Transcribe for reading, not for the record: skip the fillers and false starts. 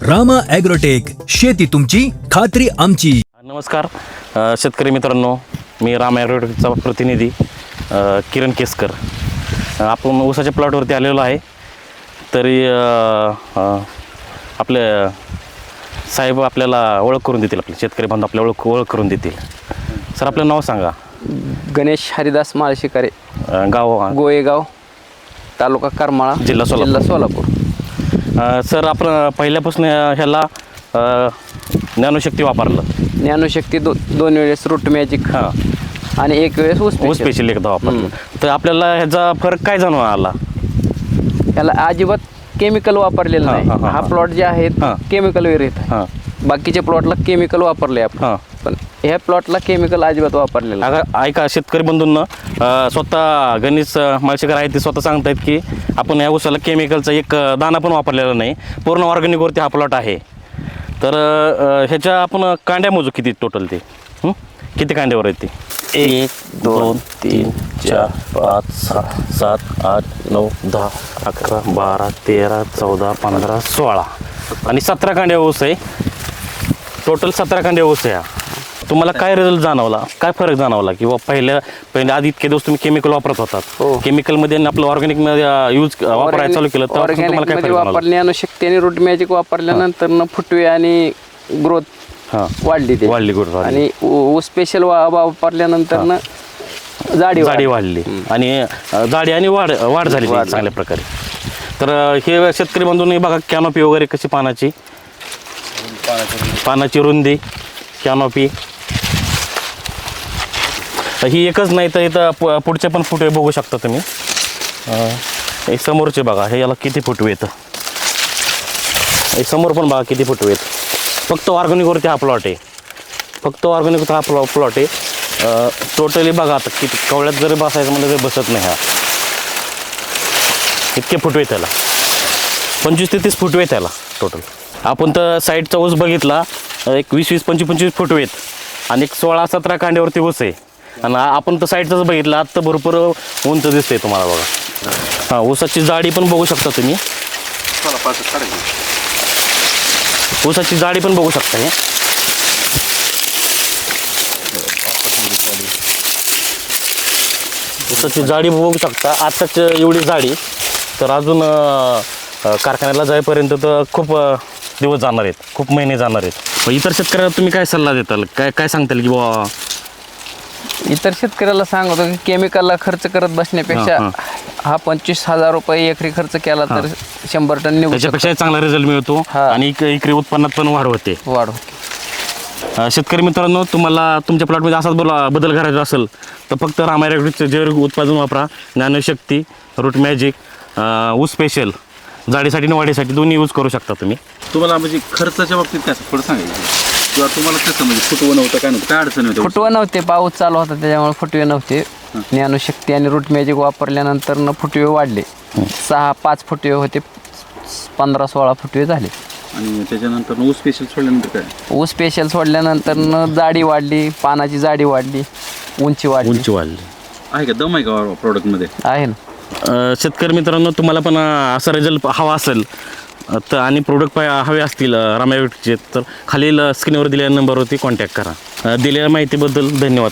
Rama agrotech, शेती तुमची खात्री आमची. नमस्कार शेतकरी मित्रांनो, मी रामा ॲग्रोटेकचा प्रतिनिधी किरण केसकर. आपण ऊसाच्या प्लॉटवरती आलेलो आहे. तरी आपले साहेब आपल्याला ओळख करून देतील, आपले शेतकरी बांधव आपल्या ओळख करून देतील. सर, आपलं नाव सांगा. गणेश हरिदास माळशिकारे, गाव गोयेगाव, तालुका करमाळा, जिल्हा सोलापूर. सर, आपण पहिल्यापासून ह्याला ज्ञानशक्ती वापरलं. ज्ञानशक्ती दोन वेळेस रूट मॅजिक हां आणि एक वेळेस ऊस स्पेशल एकदा वापरलं. तर आपल्याला ह्याचा फरक काय जाणवा आला? याला अजिबात केमिकल वापरलेलं नाही. हां, हां, हा प्लॉट जे आहेत केमिकल विरहित आहे. हां बाकीच्या प्लॉटला केमिकल वापरले आपण, हां. पण ह्या प्लॉटला केमिकल अजिबात वापरलेलं नाही. ऐका शेतकरी बंधूंना, स्वतः गणेश माळशेकर आहेत ते स्वतः सांगतायत की आपण या ऊसाला केमिकलचा एक दाणा पण वापरलेला नाही, पूर्ण ऑर्गॅनिकवरती हा प्लॉट आहे. तर ह्याच्या आपण कांड्या मोजू किती टोटल ते किती कांड्यावर आहेत ते? 1 2 3 4 5 6 7 8 9 10 11 12 13 14 15 16 आणि 17 कांड्या ऊस आहे. टोटल 17 कांड्या ऊस आहे. तुम्हाला काय रिझल्ट जाणवला, काय फरक जाणवला? किंवा पहिले आधी इतके दिवस तुम्ही केमिकल वापरत होतात, केमिकलमध्ये आपलं ऑर्गॅनिक मध्ये वापरायला चालू केलं तर तुम्हाला काय फरक जाणवला? ज्ञानशक्ती आणि रूट मॅजिक वापरल्यानंतर फुटवे आणि ग्रोथ वाढली ग्रोथ आणि ऊस स्पेशल वापरल्यानंतर जाडी वाढली आणि जाडी आणि वाढ झाली चांगल्या प्रकारे. तर हे शेतकरी बांधूंनी बघा, कॅनोपी वगैरे कशी पानाची रुंदी, कॅनोपी ही एकच नाही तर इथं पुढचे पण फुटवे बघू शकता तुम्ही. हे समोरचे बघा, हे याला किती फुटवे येतं. हे समोर पण बघा किती फुटवे आहेत. फक्त ऑर्गॅनिकवरती हा प्लॉट आहे. प्लॉट आहे. टोटली बघा आता किती कवळ्यात जरी बसायचं म्हणजे तरी बसत नाही. हा इतके फुटवे त्याला, 25 ते 30 फुटवे त्याला टोटल. आपण तर साईडचा ऊस बघितला, एक 20-25 फुटवे आहेत आणि एक 16-17 कांड्यावरती ऊस आहे. आणि आपण तर साईडचाच बघितला, आत्ता भरपूर उंच दिसते तुम्हाला बघा. हां, ऊसाची जाडी पण बघू शकता तुम्ही. ऊसाची जाडी पण बघू शकता. हे ऊसाची जाडी बघू शकता. आत्ताच एवढी जाडी, तर अजून कारखान्याला जाईपर्यंत तर खूप दिवस जाणार आहेत, खूप महिने जाणार आहेत. इतर शेतकऱ्याला तुम्ही काय सल्ला देताल, काय सांगताल की बाबा? इतर शेतकऱ्याला सांगतो की केमिकलला खर्च करत बसण्यापेक्षा हा 25,000 रुपये एकरी खर्च केला तर 100 टन निघू, त्याच्यापेक्षा चांगला रिझल्ट मिळतो आणि एकरी उत्पन्नात पण वाढ होते. शेतकरी मित्रांनो, तुम्हाला तुमच्या प्लॉटमध्ये असाच बदल करायचा असेल तर फक्त रामा ॲग्रोटेकचं जैविक उत्पादन वापरा. ज्ञानशक्ती, रूट मॅजिक, ऊस स्पेशल, जाडीसाठी आणि वाढीसाठी दोन्ही यूज करू शकता तुम्ही. तुम्हाला म्हणजे खर्चाच्या बाबतीत काय थोडं सांगायचं किंवा तुम्हाला कसं म्हणजे फुटवं नव्हतं, काय नव्हतं, काय अडचण होती? फुटवे नव्हते, पाऊस चालू होता त्याच्यामुळे फुटवे नव्हते. ज्ञानशक्ती आणि रूट मॅजिक वापरल्यानंतर फुटवे वाढले. 6-5 फुटवे होते, 15-16 फुटवे झाले. आणि त्याच्यानंतर ऊस स्पेशल सोडल्यानंतर काय? ऊस स्पेशल सोडल्यानंतर जाडी वाढली, पानाची जाडी वाढली, उंची वाढली. आहे का दम आहे का प्रॉडक्टमध्ये? आहे ना. शेतकरी मित्रांनो, तुम्हाला पण असा रिझल्ट हवा असेल तर आणि प्रोडक्ट हवे असतील रामा ॲग्रोटेकचे, तर खालील स्क्रीनवर दिलेल्या नंबरवरती कॉन्टॅक्ट करा. दिलेल्या माहितीबद्दल धन्यवाद.